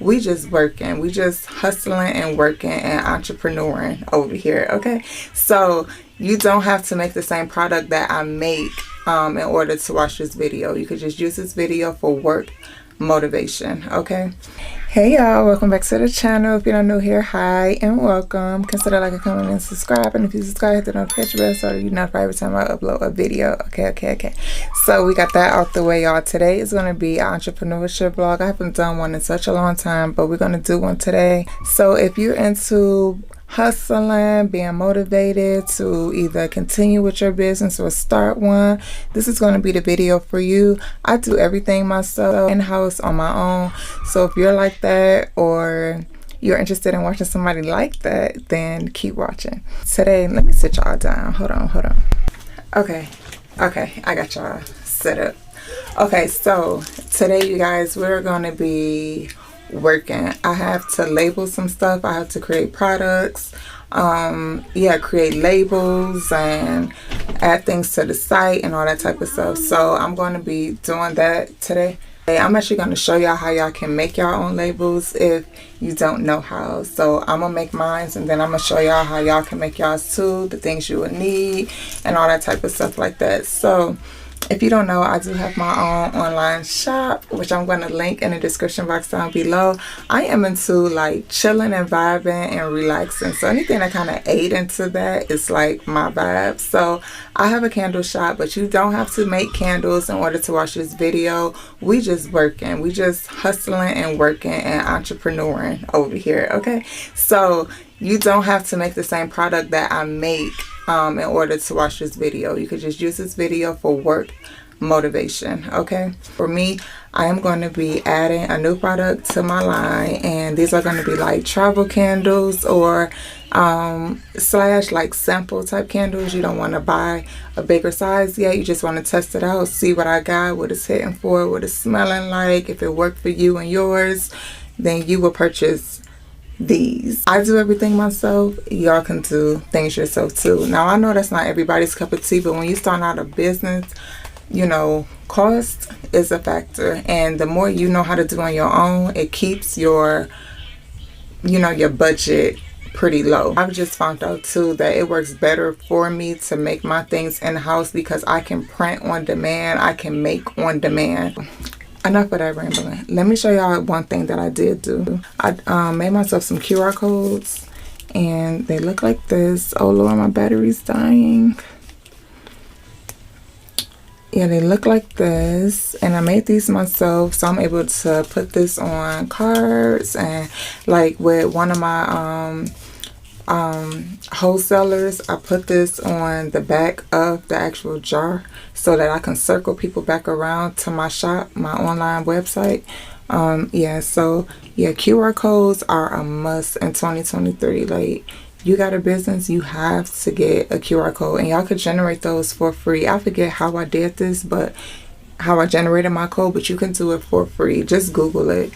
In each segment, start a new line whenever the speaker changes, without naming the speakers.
We just working. We just hustling and working and entrepreneuring over here, okay? So you don't have to make the same product that I make in order to watch this video. You could just use this video for work motivation, okay? Hey y'all, welcome back to the channel. If you're not new here, hi and welcome. Consider like a comment and subscribe, and if you subscribe, hit the notification bell so you're notified every time I upload a video. Okay, so we got that out the way, y'all. Today is going to be an entrepreneurship vlog. I haven't done one in such a long time, but we're going to do one today. So if you're into hustling, being motivated to either continue with your business or start one, this is going to be the video for you. I do everything myself in-house on my own, so if you're like that or you're interested in watching somebody like that, then keep watching. Today, let me sit y'all down. Hold on. Okay, I got y'all set up. Okay, so today, you guys, we're going to be working. I have to label some stuff. I have to create products, create labels and add things to the site and all that type of stuff. So I'm going to be doing that today. I'm actually going to show y'all how y'all can make your own labels if you don't know how. So I'm gonna make mine, and then I'm gonna show y'all how y'all can make y'all's too, the things you would need and all that type of stuff like that. So if you don't know, I do have my own online shop, which I'm going to link in the description box down below. I am into like chilling and vibing and relaxing. So anything that kind of aid into that is like my vibe. So I have a candle shop, but you don't have to make candles in order to watch this video. We just working. We just hustling and working and entrepreneuring over here. Okay. So you don't have to make the same product that I make in order to watch this video. You could just use this video for work motivation, okay? For me, I am going to be adding a new product to my line, and these are going to be like travel candles or slash like sample type candles. You don't want to buy a bigger size yet. You just want to test it out, see what I got, what it's hitting for, what it's smelling like. If it worked for you and yours, then you will purchase these. I do everything myself. Y'all can do things yourself too. Now I know that's not everybody's cup of tea, but when you start out a business, you know, cost is a factor, and the more you know how to do on your own, it keeps your, you know, your budget pretty low. I've just found out too that it works better for me to make my things in-house because I can print on demand, I can make on demand. Enough of that rambling. Let me show y'all one thing that I did do. I made myself some QR codes, and they look like this. Oh Lord, my battery's dying. Yeah, they look like this, and I made these myself, so I'm able to put this on cards, and like with one of my wholesalers, I put this on the back of the actual jar so that I can circle people back around to my shop, my online website. QR codes are a must in 2023. Like, you got a business, you have to get a QR code, and y'all could generate those for free. I forget how I did this, but how I generated my code, but you can do it for free. Just Google it,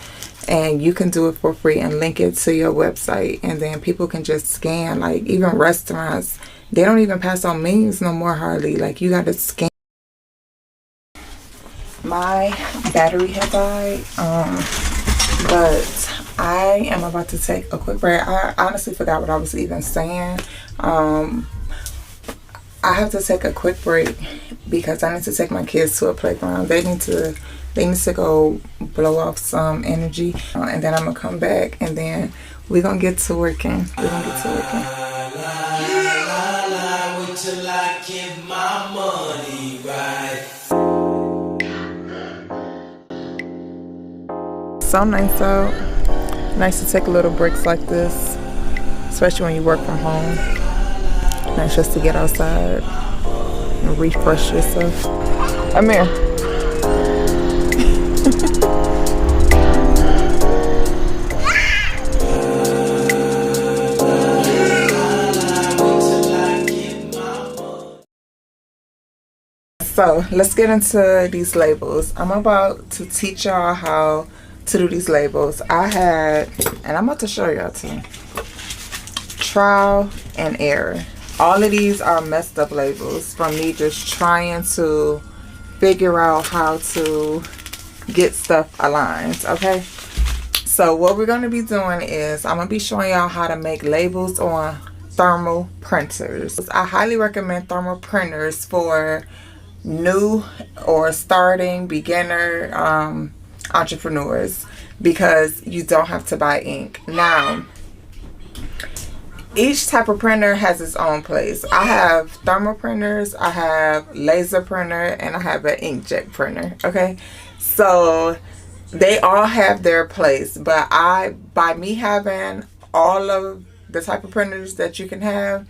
and you can do it for free and link it to your website, and then people can just scan. Like, even restaurants, they don't even pass on menus no more hardly. Like, you got to scan. My battery had died, but I am about to take a quick break. I honestly forgot what I was even saying. I have to take a quick break because I need to take my kids to a playground. They need to go blow off some energy, and then I'm gonna come back, and then we're gonna get to working. Wait till I get my money right. So nice out. Nice to take little breaks like this, especially when you work from home. Nice just to get outside and refresh yourself. Come here. So let's get into these labels. I'm about to teach y'all how to do these labels. And I'm about to show y'all too. Trial and error. All of these are messed up labels from me just trying to figure out how to get stuff aligned, okay? So what we're going to be doing is I'm going to be showing y'all how to make labels on thermal printers. I highly recommend thermal printers for new or starting beginner entrepreneurs, because you don't have to buy ink. Now, each type of printer has its own place. I have thermal printers, I have laser printer, and I have an inkjet printer. Okay, so they all have their place, but by me having all of the type of printers that you can have,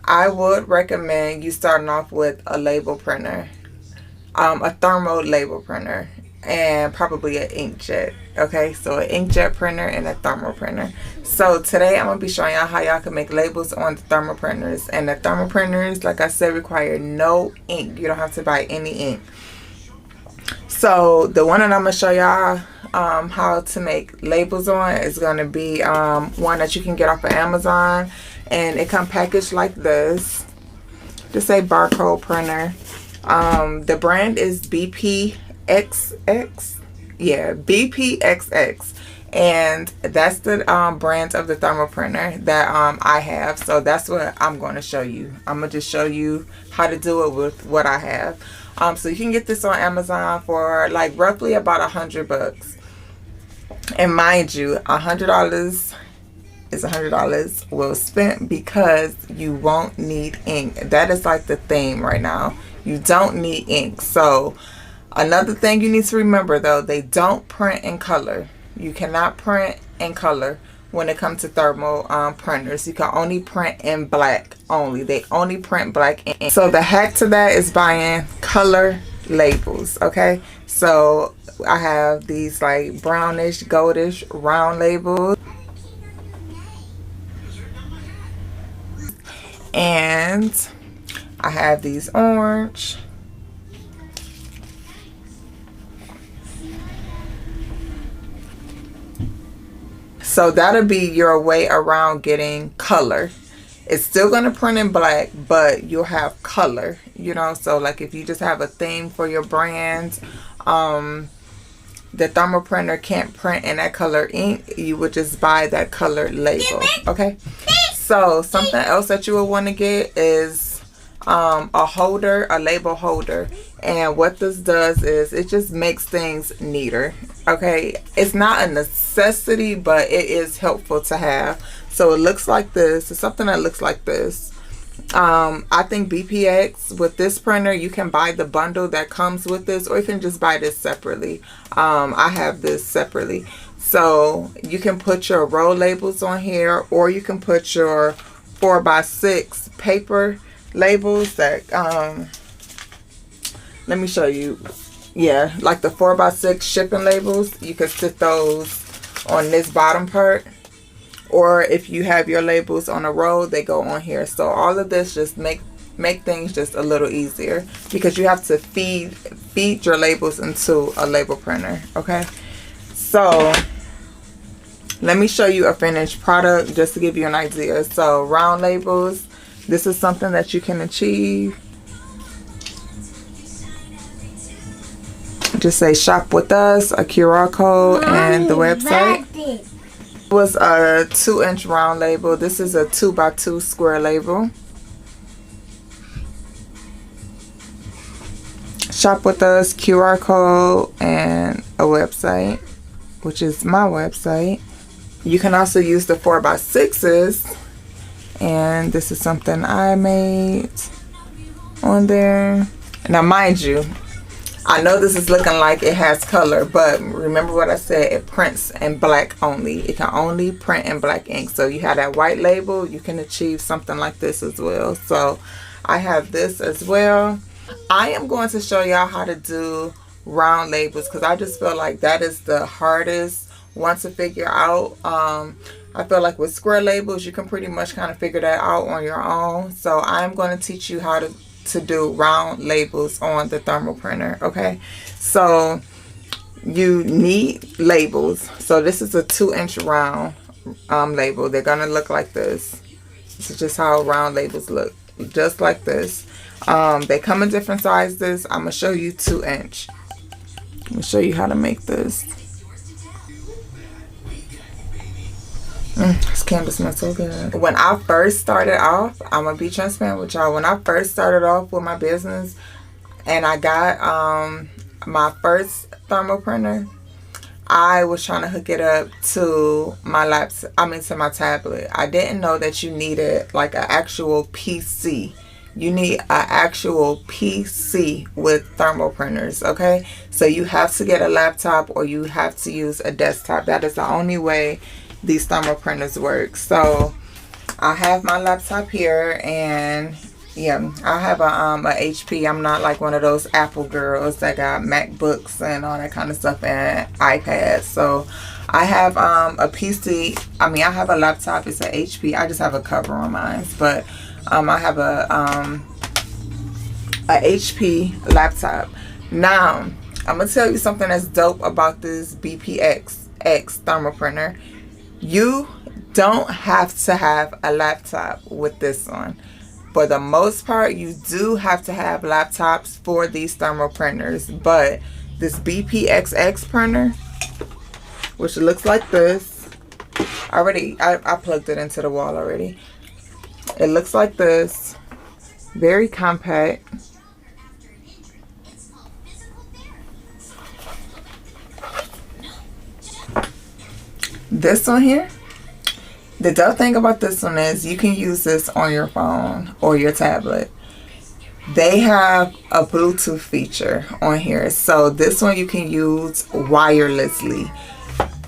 I would recommend you starting off with a label printer, a thermal label printer, and probably an inkjet. Okay, so an inkjet printer and a thermal printer. So today I'm going to be showing y'all how y'all can make labels on the thermal printers. And the thermal printers, like I said, require no ink. You don't have to buy any ink. So the one that I'm going to show y'all how to make labels on is going to be one that you can get off of Amazon. And it comes packaged like this. Just a barcode printer. The brand is BPXX. Yeah, BPXX. And that's the brand of the thermal printer that I have. So that's what I'm going to show you. I'm going to just show you how to do it with what I have. So you can get this on Amazon for like roughly about $100. And mind you, $100 is $100 well spent, because you won't need ink. That is like the theme right now. You don't need ink. So another thing you need to remember, though, they don't print in color. You cannot print in color when it comes to thermal printers. You can only print in black only. They only print black ink. So the hack to that is buying color labels. Okay, so I have these like brownish, goldish, round labels. And I have these orange. So that'll be your way around getting color. It's still going to print in black, but you'll have color, you know. So like if you just have a theme for your brand, the thermal printer can't print in that color ink. You would just buy that color label. Okay, so something else that you will want to get is a holder, a label holder. And what this does is it just makes things neater. Okay, it's not a necessity, but it is helpful to have. So it looks like this. It's something that looks like this. I think BPX, with this printer, you can buy the bundle that comes with this, or you can just buy this separately. I have this separately. So you can put your roll labels on here, or you can put your 4x6 paper labels that let me show you. Yeah, like the 4x6 shipping labels, you can stick those on this bottom part, or if you have your labels on a roll, they go on here. So all of this just make things just a little easier, because you have to feed your labels into a label printer. Okay, so let me show you a finished product just to give you an idea. So round labels, this is something that you can achieve. Just say shop with us, a QR code, and the website. It was a 2-inch round label. This is a 2x2 square label. Shop with us, QR code, and a website, which is my website. You can also use the 4x6s, and this is something I made on there. Now mind you, I know this is looking like it has color, but remember what I said, it prints in black only. It can only print in black ink. So you have that white label, you can achieve something like this as well. So I have this as well. I am going to show y'all how to do round labels, because I just feel like that is the hardest one to figure out. I feel like with square labels, you can pretty much kind of figure that out on your own. So I'm going to teach you how to do round labels on the thermal printer. Okay, so you need labels. So this is a 2-inch round label. They're gonna look like this. This is just how round labels look, just like this. They come in different sizes. I'm gonna show you 2-inch. I'm gonna show you how to make this. This candle smells so good. When I first started off, I'm gonna be transparent with y'all. When I first started off with my business and I got my first thermal printer, I was trying to hook it up to my to my tablet. I didn't know that you needed like an actual PC. You need an actual PC with thermal printers, okay? So you have to get a laptop or you have to use a desktop. That is the only way these thermal printers work. So I have my laptop here, and yeah, I have a HP. I'm not like one of those Apple girls that got MacBooks and all that kind of stuff and iPads. So I have a PC. I mean, I have a laptop. It's an HP. I just have a cover on mine, but I have a HP laptop. Now I'm gonna tell you something that's dope about this BPXX thermal printer. You don't have to have a laptop with this one. For the most part, you do have to have laptops for these thermal printers, but this BPXX printer, which looks like this, I plugged it into the wall already. It looks like this, very compact. This one here, the dope thing about this one is you can use this on your phone or your tablet. They have a Bluetooth feature on here. So this one you can use wirelessly.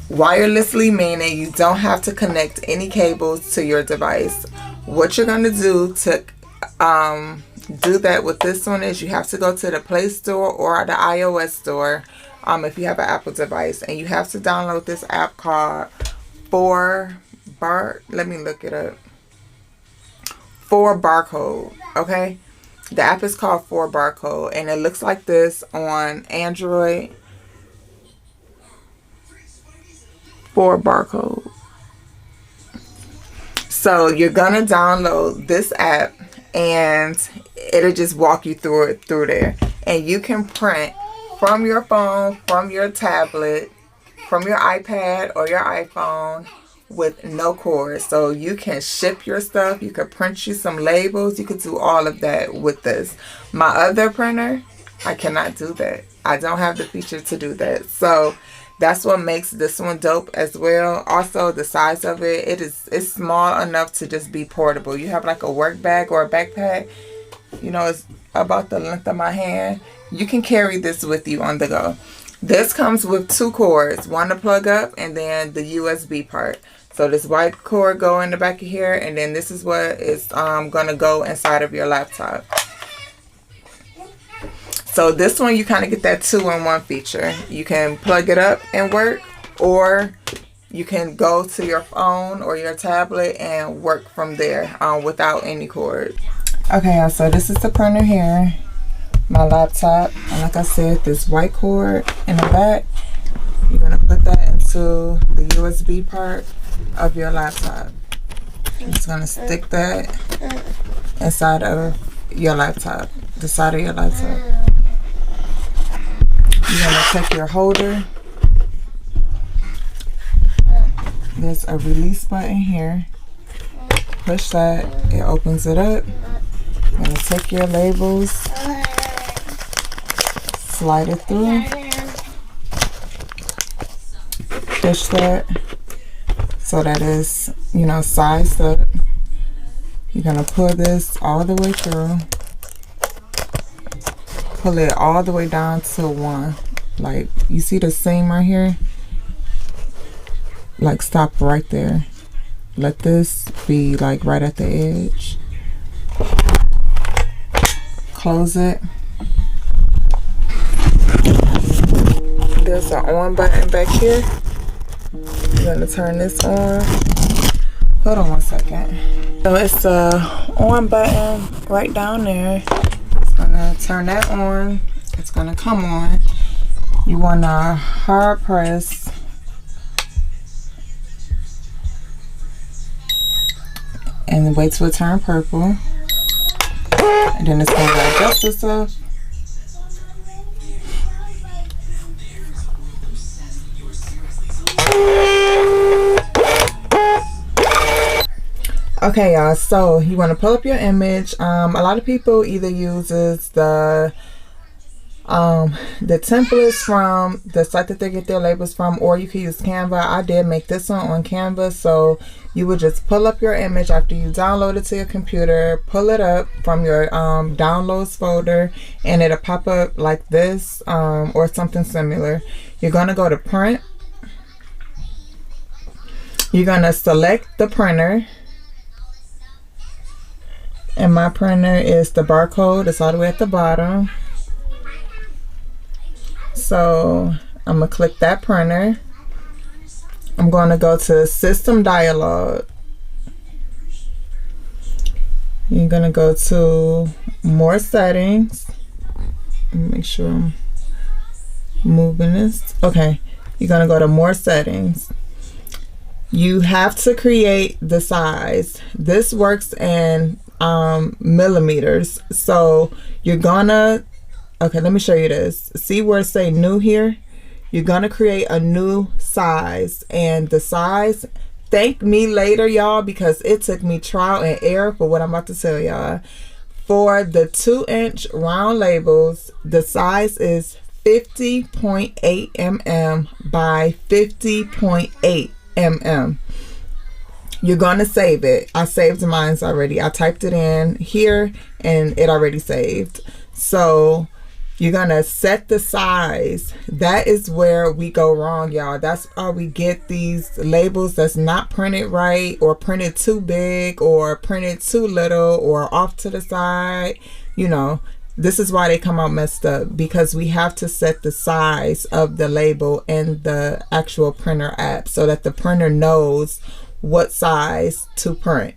Wirelessly meaning you don't have to connect any cables to your device. What you're going to do to do that with this one is you have to go to the Play Store or the iOS store if you have an Apple device, and you have to download this app called let me look it up. 4Barcode, okay? The app is called 4Barcode, and it looks like this on Android. 4Barcode. So you're gonna download this app, and it'll just walk you through there, and you can print from your phone, from your tablet, from your iPad or your iPhone with no cord. So you can ship your stuff, you could print you some labels, you could do all of that with this. My other printer, I cannot do that. I don't have the feature to do that. So that's what makes this one dope as well. Also, the size of it's small enough to just be portable. You have like a work bag or a backpack, you know, it's about the length of my hand. You can carry this with you on the go. This comes with 2 cords, one to plug up and then the USB part. So this white cord go in the back of here, and then this is what is gonna go inside of your laptop. So this one you kind of get that 2-in-1 feature. You can plug it up and work, or you can go to your phone or your tablet and work from there without any cord. Okay, so this is the printer here, my laptop, and like I said, this white cord in the back, you're gonna put that into the USB part of your laptop. You're just gonna stick that inside of your laptop, the side of your laptop. You're gonna take your holder. There's a release button here. Push that, it opens it up. You're gonna take your labels, slide it through, push that so that it's, you know, sized up. You're gonna pull this all the way through, pull it all the way down to 1. Like, you see the seam right here? Like, stop right there. Let this be like right at the edge. Close it. There's an on button back here. You're gonna turn this on. Hold on one second. So it's a on button right down there. It's gonna turn that on. It's gonna come on. You wanna hard press. And wait till it turn purple. And then it's gonna adjust itself. Okay, y'all, so you want to pull up your image. A lot of people either uses the templates from the site that they get their labels from, or you can use Canva. I did make this one on Canva. So you would just pull up your image after you download it to your computer, pull it up from your downloads folder, and it'll pop up like this, or something similar. You're going to go to print. You're going to select the printer. And my printer is the barcode. It's all the way at the bottom. So I'm going to click that printer. I'm going to go to System Dialog. You're going to go to More Settings. Make sure I'm moving this. Okay. You're going to go to More Settings. You have to create the size. This works in millimeters. So you're gonna, okay, let me show you this. See where it say new here? You're gonna create a new size, and the size, thank me later, y'all, because it took me trial and error for what I'm about to tell y'all. For the 2-inch round labels, the size is 50.8 mm by 50.8 mm. You're going to save it. I saved mine already. I typed it in here and it already saved. So you're going to set the size. That is where we go wrong, y'all. That's how we get these labels that's not printed right, or printed too big, or printed too little, or off to the side. You know, this is why they come out messed up, because we have to set the size of the label in the actual printer app so that the printer knows what size to print.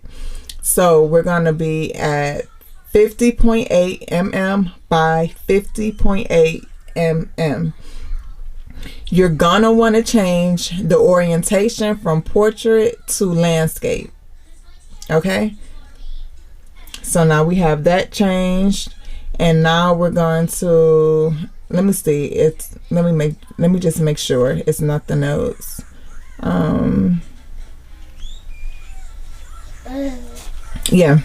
So we're going to be at 50.8 mm by 50.8 mm. You're going to want to change the orientation from portrait to landscape. Okay? So now we have that changed, and now we're going to, let me see, it's, let me just make sure it's nothing else. Yeah,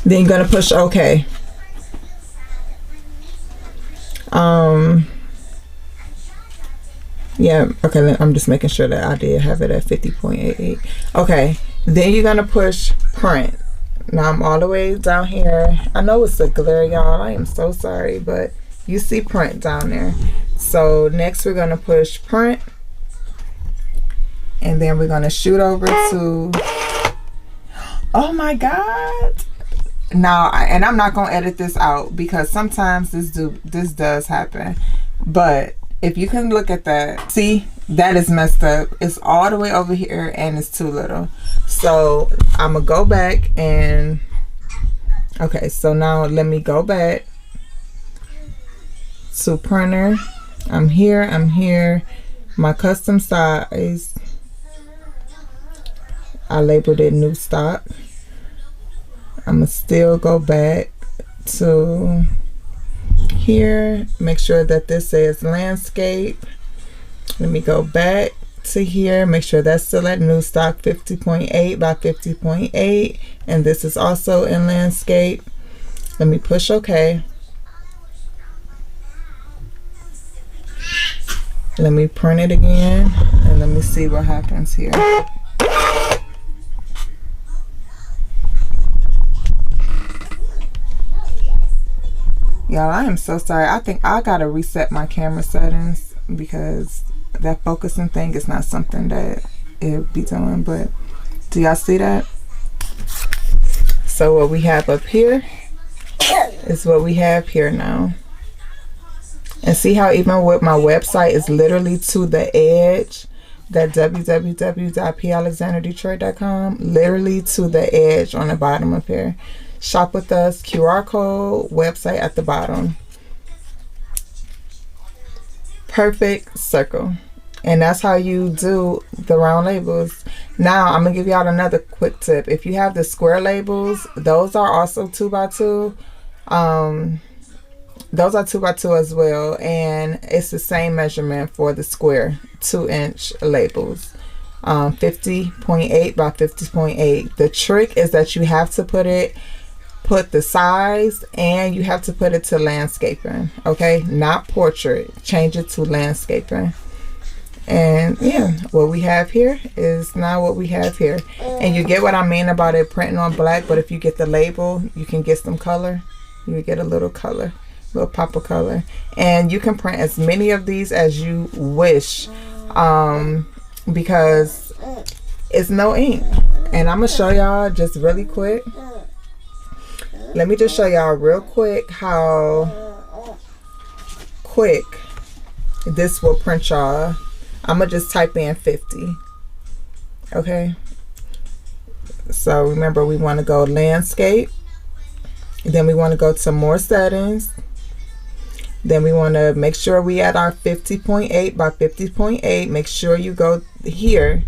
then you're gonna push OK. Yeah, okay, I'm just making sure that I did have it at 50.88. Okay, then you're gonna push print. Now I'm all the way down here. I know it's a glare, y'all, I am so sorry, but you see print down there. So next we're gonna push print, and then we're gonna shoot over to, oh my God. Now, and I'm not gonna edit this out because sometimes this does happen. But if you can look at that, see, that is messed up. It's all the way over here and it's too little. So I'm gonna go back and, okay, so now let me go back to printer. I'm here, my custom size. I labeled it new stock. I'm gonna still go back to here, make sure that this says landscape. Let me go back to here, make sure that's still at new stock, 50.8 by 50.8, and this is also in landscape. Let me push OK. Let me print it again, and let me see what happens here. Y'all, I am so sorry. I think I gotta reset my camera settings because that focusing thing is not something that it be doing. But do y'all see that? So what we have up here is what we have here now. And see how even with my website is literally to the edge, that www.palexanderdetroit.com, literally to the edge on the bottom of here. Shop with us, QR code, website at the bottom. Perfect circle. And that's how you do the round labels. Now I'm gonna give y'all another quick tip. If you have the square labels, those are also 2x2. Those are 2x2 as well, and it's the same measurement for the square 2-inch labels. 50.8 by 50.8. The trick is that you have to put the size, and you have to put it to landscaping, okay? Not portrait. Change it to landscaping. And yeah, what we have here is not what we have here. And you get what I mean about it printing on black, but if you get the label, you can get some color. You get a little color, little pop of color. And you can print as many of these as you wish, because it's no ink. And I'm gonna show y'all just really quick. Let me just show y'all real quick how quick this will print y'all. I'm gonna just type in 50. Okay, so remember, we want to go landscape, then we want to go to more settings, then we want to make sure we add our 50.8 by 50.8. Make sure you go here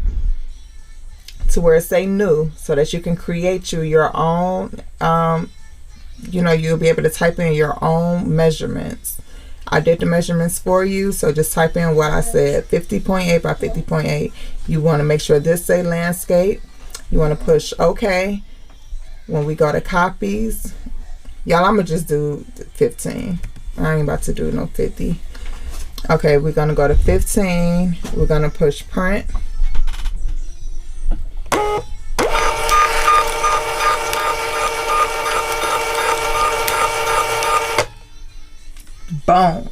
to where it say new, so that you can create your own you know, you'll be able to type in your own measurements. I did the measurements for you, so just type in what I said, 50.8 by 50.8. You want to make sure this say landscape. You want to push OK. When we go to copies, y'all, I'm gonna just do 15. I ain't about to do no 50. Okay, we're gonna go to 15. We're gonna push print. Boom.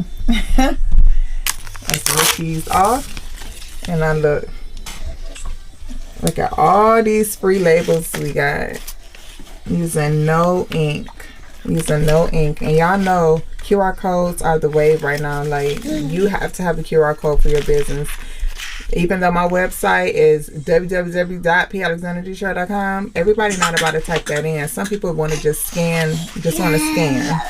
Let's rip these off. And I look at all these free labels we got using no ink. And y'all know QR codes are the wave right now. Like, you have to have a QR code for your business. Even though my website is www.palexanderdetroit.com, everybody not about to type that in. Some people want to just scan, scan.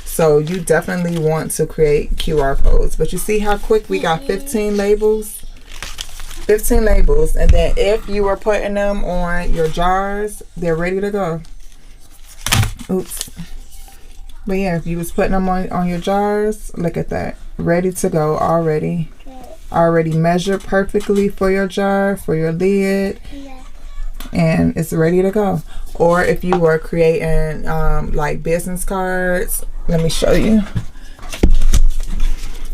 So you definitely want to create QR codes. But you see how quick we got 15 labels? 15 labels. And then if you were putting them on your jars, they're ready to go. Oops. But yeah, if you was putting them on your jars, look at that. Ready to go already. Already measured perfectly for your jar, for your lid. And it's ready to go. Or if you were creating like business cards, let me show you.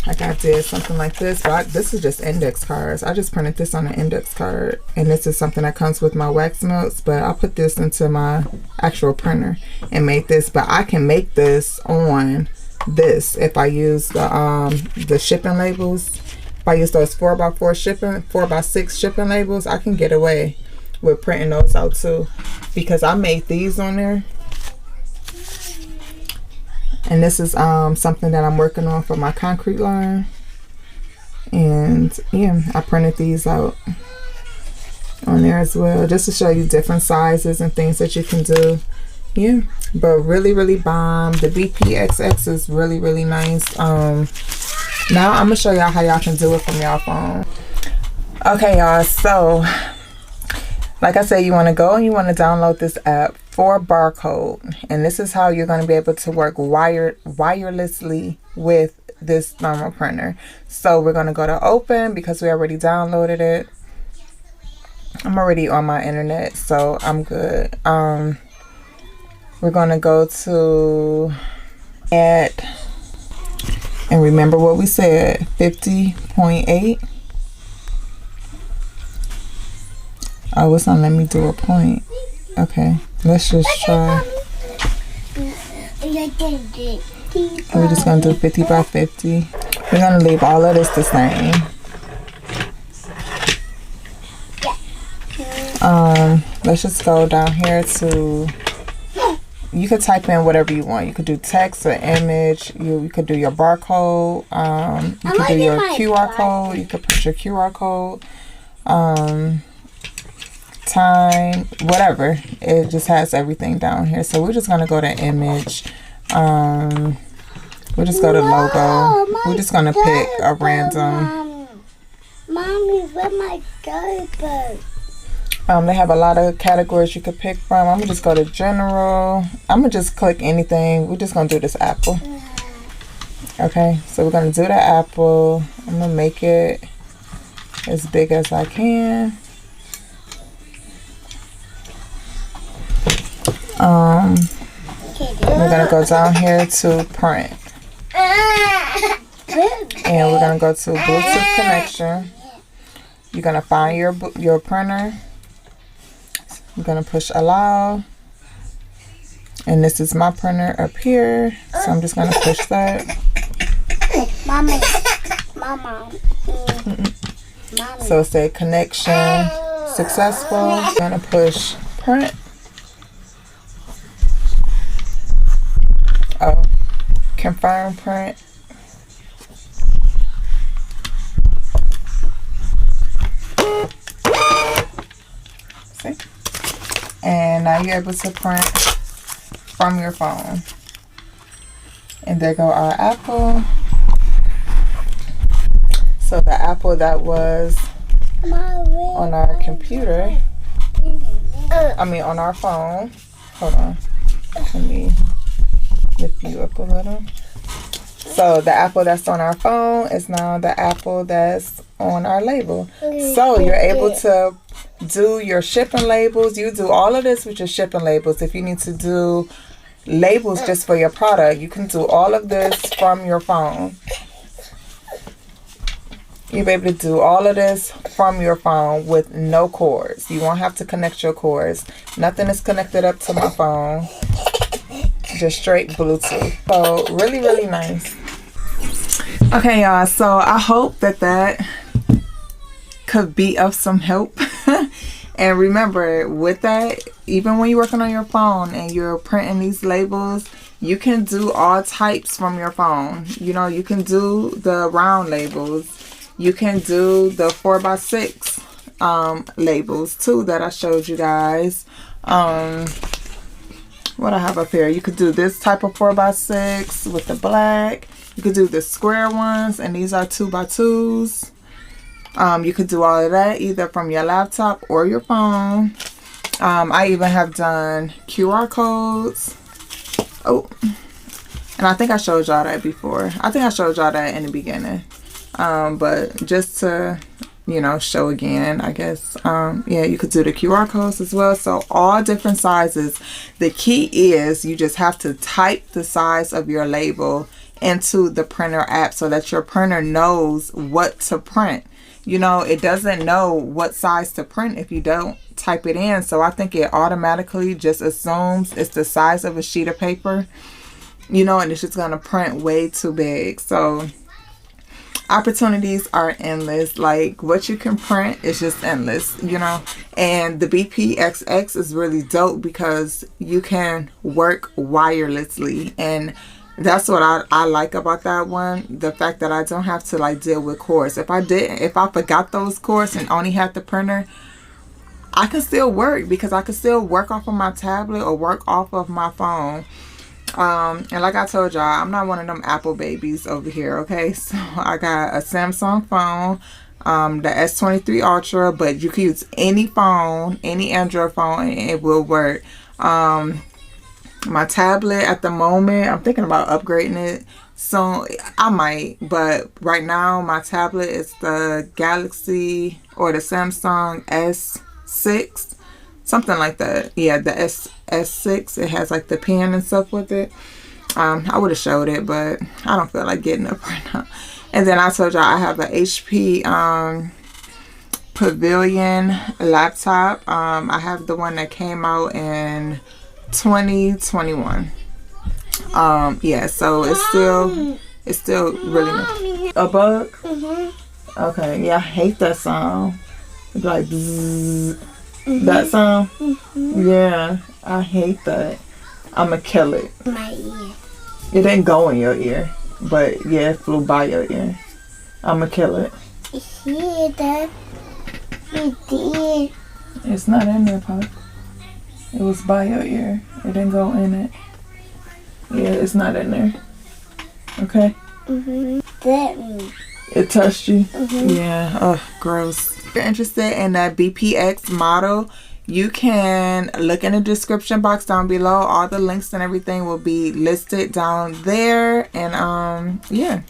Like I did something like this, but this is just index cards. I just printed this on an index card, and this is something that comes with my wax melts, but I'll put this into my actual printer and make this. But I can make this on this if I use the shipping labels. If I use those 4x6 shipping labels, I can get away with printing those out too, because I made these on there. And this is something that I'm working on for my concrete line. And yeah, I printed these out on there as well, just to show you different sizes and things that you can do. Yeah, but really, really bomb. The BPXX is really, really nice. Now I'm gonna show y'all how y'all can do it from y'all phone. Okay, y'all, so like I said, you want to go and you want to download this app for barcode, and this is how you're going to be able to work wirelessly with this thermal printer. So we're going to go to open, because we already downloaded it. I'm already on my internet, so I'm good. We're going to go to add, and remember what we said, 50.8. Oh, it's not letting me do a point. Okay, let's just try. We're just gonna do 50 by 50. We're gonna leave all of this the same. Let's just go down here to, you could type in whatever you want. You could do text or image. You could do your barcode. You could do your QR code. You could put your QR code. Time, whatever. It just has everything down here. So we're just gonna go to image. We'll just go to logo. We're just gonna pick a random.
Mommy, where's my diaper?
They have a lot of categories you could pick from. I'm gonna just go to general. I'm gonna just click anything. We're just gonna do this apple. Okay, so we're gonna do the apple. I'm gonna make it as big as I can. We're going to go down here to print. And we're going to go to Bluetooth connection. You're going to find your printer. I'm going to push allow. And this is my printer up here. So I'm just going to push that.
Mama.
So it said connection successful. I'm going to push print. Oh, confirm print. See? And now you're able to print from your phone. And there go our apple. So the apple that was on our computer, on our phone. Hold on. Let me lift you up a little. So the apple that's on our phone is now the apple that's on our label. So you're able to do your shipping labels. You do all of this with your shipping labels. If you need to do labels just for your product, you can do all of this from your phone. You'll be able to do all of this from your phone with no cords. You won't have to connect your cords. Nothing is connected up to my phone. Just straight Bluetooth. So really, really nice. Okay, y'all. So I hope that could be of some help. And remember, with that, even when you're working on your phone and you're printing these labels, you can do all types from your phone. You know, you can do the round labels. You can do the 4x6 labels too that I showed you guys. What I have up here, you could do this type of 4x6 with the black. You could do the square ones, and these are 2x2s. You could do all of that either from your laptop or your phone. I even have done QR codes. Oh, and I think I showed y'all that before. I think I showed y'all that in the beginning. But just to, you know, show again, I guess, yeah, you could do the QR codes as well. So all different sizes. The key is you just have to type the size of your label into the printer app so that your printer knows what to print. You know, it doesn't know what size to print if you don't type it in. So I think it automatically just assumes it's the size of a sheet of paper, you know, and it's just going to print way too big. So opportunities are endless. Like, what you can print is just endless, you know. And the BPXX is really dope because you can work wirelessly, and that's what I like about that one. The fact that I don't have to like deal with cords. If I forgot those cords and only had the printer, I can still work because I can still work off of my tablet or work off of my phone. And like I told y'all, I'm not one of them Apple babies over here, okay? So I got a Samsung phone, the S23 Ultra, but you can use any phone, any Android phone, and it will work. My tablet at the moment, I'm thinking about upgrading it. So I might, but right now my tablet is the Galaxy or the Samsung S6. Something like that. Yeah, the S6. It has like the pen and stuff with it. I would have showed it, but I don't feel like getting up right now. And then I told y'all I have an HP Pavilion laptop. I have the one that came out in 2021. Yeah, so it's still really nice. A bug? Mm-hmm. Okay, yeah, I hate that sound. It's like bzzz. Mm-hmm. That sound? Mm-hmm. Yeah, I hate that. I'ma kill it. My ear. It didn't go in your ear, but yeah, it flew by your ear. I'ma kill it.
Yeah, Dad. It did.
It's not in there, Pop. It was by your ear. It didn't go in it. Yeah, it's not in there. Okay? Mm-hmm. It touched you? Mm-hmm. Yeah. Ugh, gross. If you're interested in that BPX model, you can look in the description box down below. All the links and everything will be listed down there. And yeah.